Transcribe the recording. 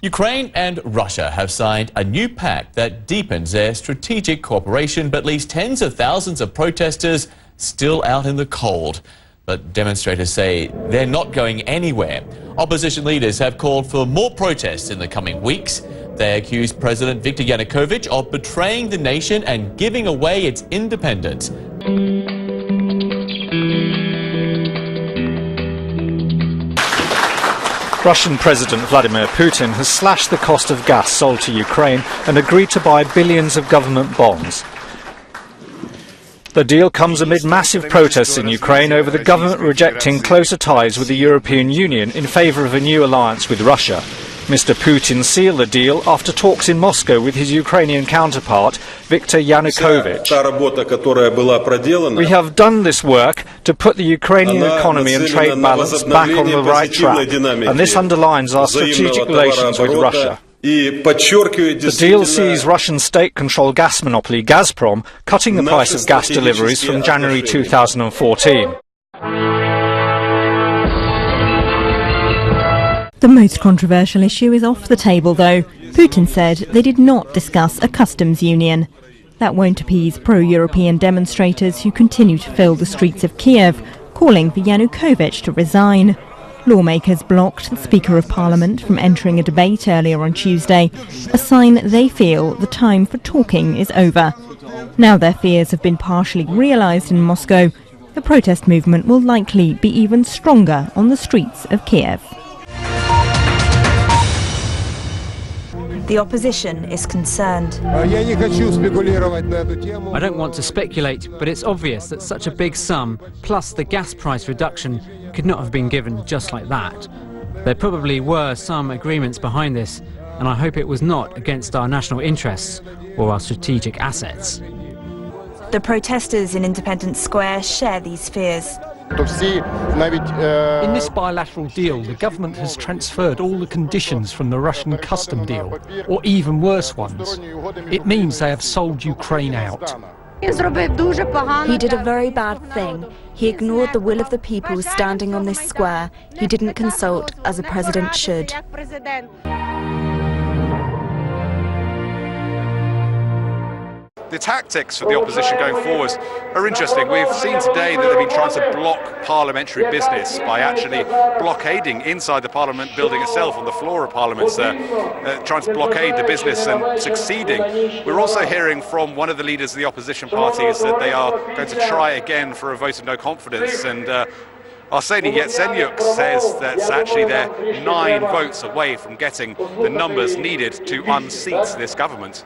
Ukraine and Russia have signed a new pact that deepens their strategic cooperation but leaves tens of thousands of protesters still out in the cold. But demonstrators say they're not going anywhere. Opposition leaders have called for more protests in the coming weeks. They accuse President Viktor Yanukovych of betraying the nation and giving away its independence. Russian President Vladimir Putin has slashed the cost of gas sold to Ukraine and agreed to buy billions of government bonds. The deal comes amid massive protests in Ukraine over the government rejecting closer ties with the European Union in favour of a new alliance with Russia. Mr. Putin sealed the deal after talks in Moscow with his Ukrainian counterpart, Viktor Yanukovych. We have done this work to put the Ukrainian economy and trade balance back on the right track, and this underlines our strategic relations with Russia. The deal sees Russian state-controlled gas monopoly Gazprom cutting the price of gas deliveries from January 2014. The most controversial issue is off the table, though. Putin said they did not discuss a customs union. That won't appease pro-European demonstrators who continue to fill the streets of Kiev, calling for Yanukovych to resign. Lawmakers blocked the Speaker of Parliament from entering a debate earlier on Tuesday, a sign they feel the time for talking is over. Now their fears have been partially realised in Moscow. The protest movement will likely be even stronger on the streets of Kiev. The opposition is concerned. I don't want to speculate, but it's obvious that such a big sum, plus the gas price reduction, could not have been given just like that. There probably were some agreements behind this, and I hope it was not against our national interests or our strategic assets. The protesters in Independence Square share these fears. In this bilateral deal, the government has transferred all the conditions from the Russian custom deal, or even worse ones. It means they have sold Ukraine out. He did a very bad thing. He ignored the will of the people standing on this square. He didn't consult as a president should. The tactics for the opposition going forward are interesting. We've seen today that they've been trying to block parliamentary business by actually blockading inside the Parliament building itself, on the floor of Parliament, trying to blockade the business and succeeding. We're also hearing from one of the leaders of the opposition parties that they are going to try again for a vote of no confidence, and Arseniy Yatsenyuk says that actually they're 9 votes away from getting the numbers needed to unseat this government.